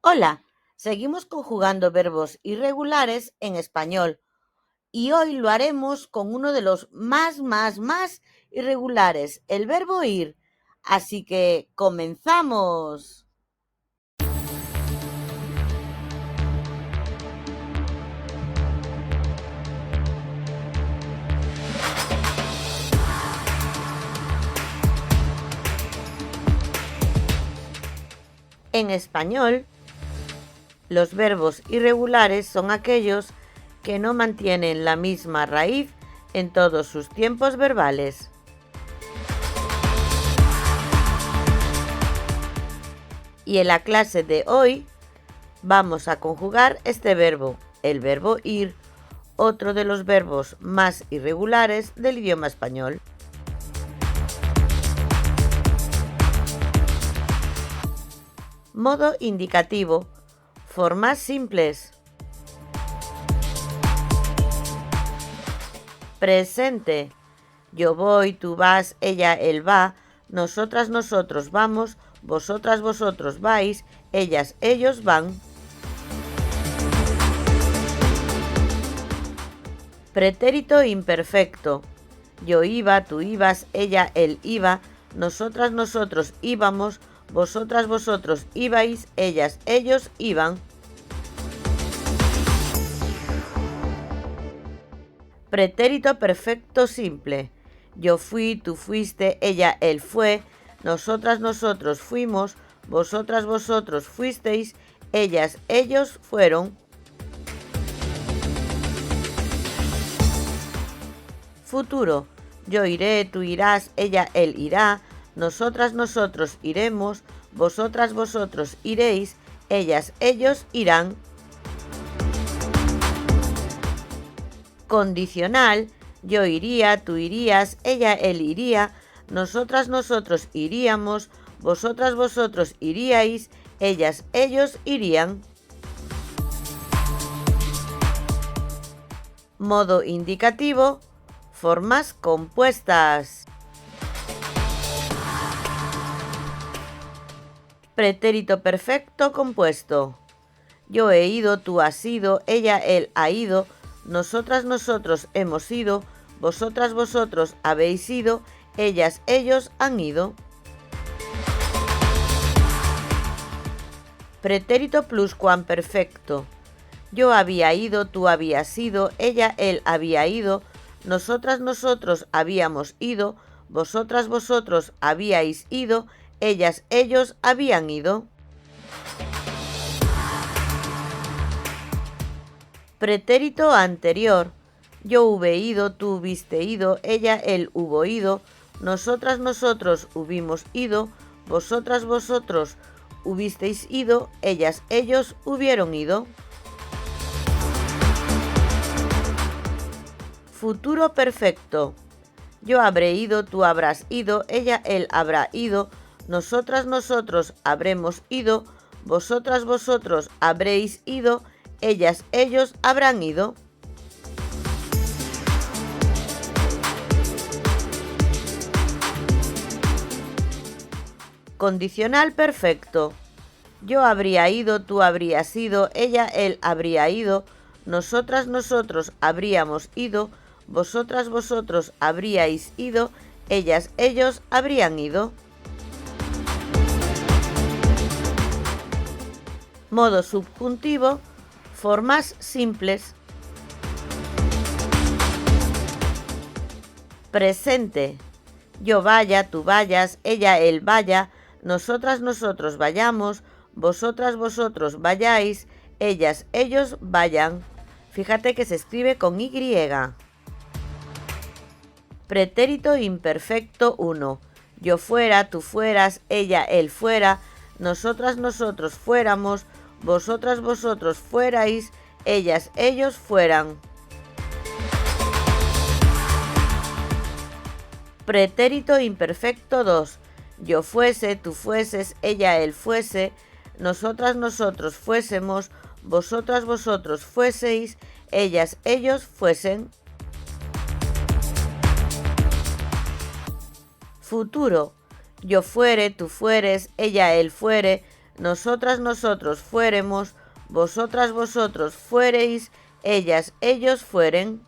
Hola, seguimos conjugando verbos irregulares en español y hoy lo haremos con uno de los más irregulares, el verbo ir. Así que comenzamos. En español, los verbos irregulares son aquellos que no mantienen la misma raíz en todos sus tiempos verbales. Y en la clase de hoy vamos a conjugar este verbo, el verbo ir, otro de los verbos más irregulares del idioma español. Modo indicativo. Formas simples. Presente. Yo voy, tú vas, ella, él va, nosotras, nosotros vamos, vosotras, vosotros vais, ellas, ellos van. Pretérito imperfecto. Yo iba, tú ibas, ella, él iba, nosotras, nosotros íbamos, vosotras, vosotros ibais, ellas, ellos iban. Pretérito perfecto simple. Yo fui, tú fuiste, ella, él fue, nosotras, nosotros fuimos, vosotras, vosotros fuisteis, ellas, ellos fueron. Futuro. Yo iré, tú irás, ella, él irá, nosotras, nosotros iremos, vosotras, vosotros iréis, ellas, ellos irán. Condicional. Yo iría, tú irías, ella, él iría, nosotras, nosotros iríamos, vosotras, vosotros iríais, ellas, ellos irían. Modo indicativo. Formas compuestas. Pretérito perfecto compuesto. Yo he ido, tú has ido, ella, él ha ido, nosotras, nosotros hemos ido, vosotras, vosotros habéis ido, ellas, ellos han ido. Pretérito pluscuamperfecto. Yo había ido, tú habías ido, ella, él había ido, nosotras, nosotros habíamos ido, vosotras, vosotros habíais ido, ellas, ellos habían ido. Pretérito anterior. Yo hube ido, tú hubiste ido, ella, él hubo ido, nosotras, nosotros hubimos ido, vosotras, vosotros hubisteis ido, ellas, ellos hubieron ido. Futuro perfecto. Yo habré ido, tú habrás ido, ella, él habrá ido, nosotras, nosotros habremos ido, vosotras, vosotros habréis ido, ellas, ellos habrán ido. Condicional perfecto. Yo habría ido, tú habrías ido, ella, él habría ido, nosotras, nosotros habríamos ido, vosotras, vosotros habríais ido, ellas, ellos habrían ido. Modo subjuntivo. Formas simples. Presente. Yo vaya, tú vayas, ella, él vaya, nosotras, nosotros vayamos, vosotras, vosotros vayáis, ellas, ellos vayan. Fíjate que se escribe con Y. Pretérito imperfecto 1. Yo fuera, tú fueras, ella, él fuera, nosotras, nosotros fuéramos, vosotras, vosotros fuerais, ellas, ellos fueran. Pretérito imperfecto 2. Yo fuese, tú fueses, ella, él fuese, nosotras, nosotros fuésemos, vosotras, vosotros fueseis, ellas, ellos fuesen. Futuro. Yo fuere, tú fueres, ella, él fuere, nosotras, nosotros fuéremos, vosotras, vosotros fuereis, ellas, ellos fueren.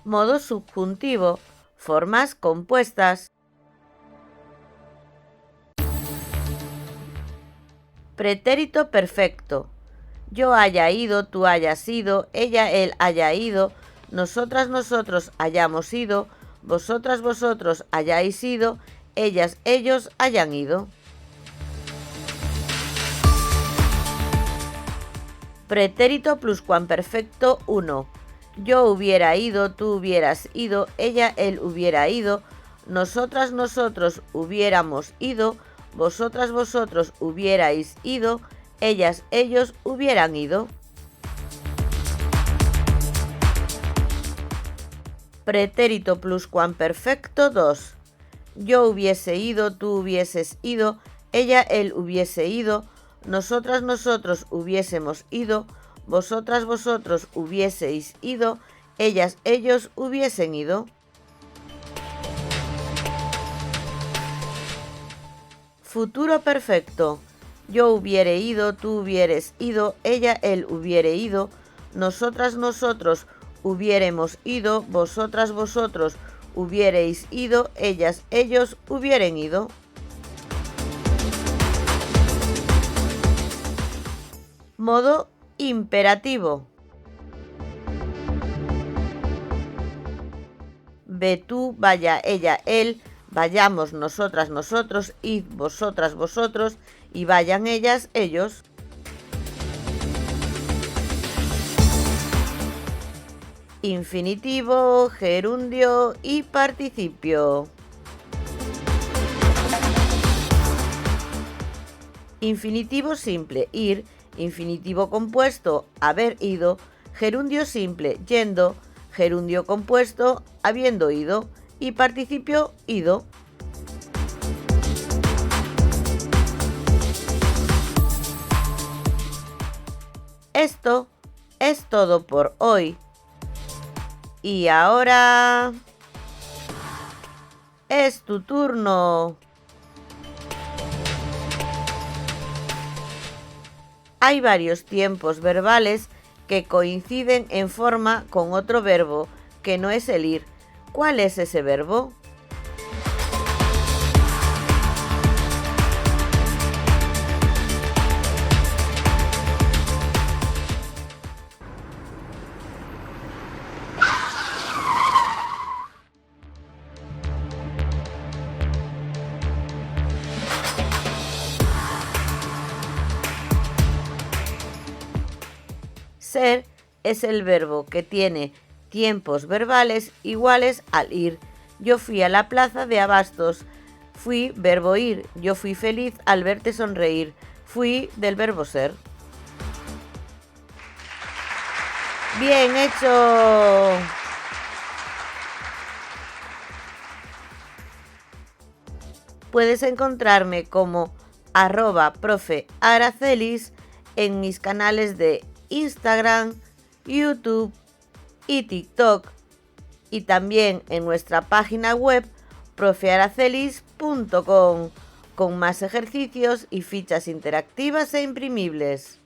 Modo subjuntivo, formas compuestas. Pretérito perfecto. Yo haya ido, tú hayas ido, ella, él haya ido, nosotras, nosotros hayamos ido, vosotras, vosotros hayáis ido, ellas, ellos hayan ido. Pretérito pluscuamperfecto 1. Yo hubiera ido, tú hubieras ido, ella, él hubiera ido, nosotras, nosotros hubiéramos ido, vosotras, vosotros hubierais ido, ellas, ellos hubieran ido. Pretérito pluscuamperfecto 2. Yo hubiese ido, tú hubieses ido, ella, él hubiese ido, nosotras, nosotros hubiésemos ido, vosotras, vosotros hubieseis ido, ellas, ellos hubiesen ido. Futuro perfecto. Yo hubiere ido, tú hubieres ido, ella, él hubiere ido, nosotras, nosotros hubiéremos ido, vosotras, vosotros hubiereis ido, ellas, ellos hubieren ido. Modo imperativo. Ve tú, vaya ella, él, vayamos nosotras, nosotros, id vosotras, vosotros, y vayan ellas, ellos. Infinitivo, gerundio y participio. Infinitivo simple, ir, infinitivo compuesto, haber ido, gerundio simple, yendo, gerundio compuesto, habiendo ido, y participio, ido. Esto es todo por hoy. Y ahora es tu turno. Hay varios tiempos verbales que coinciden en forma con otro verbo que no es el ir. ¿Cuál es ese verbo? Ser es el verbo que tiene tiempos verbales iguales al ir. Yo fui a la plaza de Abastos. Fui, verbo ir. Yo fui feliz al verte sonreír. Fui del verbo ser. ¡Bien hecho! Puedes encontrarme como @profe_aracelis en mis canales de Instagram, YouTube y TikTok, y también en nuestra página web profearacelis.com con más ejercicios y fichas interactivas e imprimibles.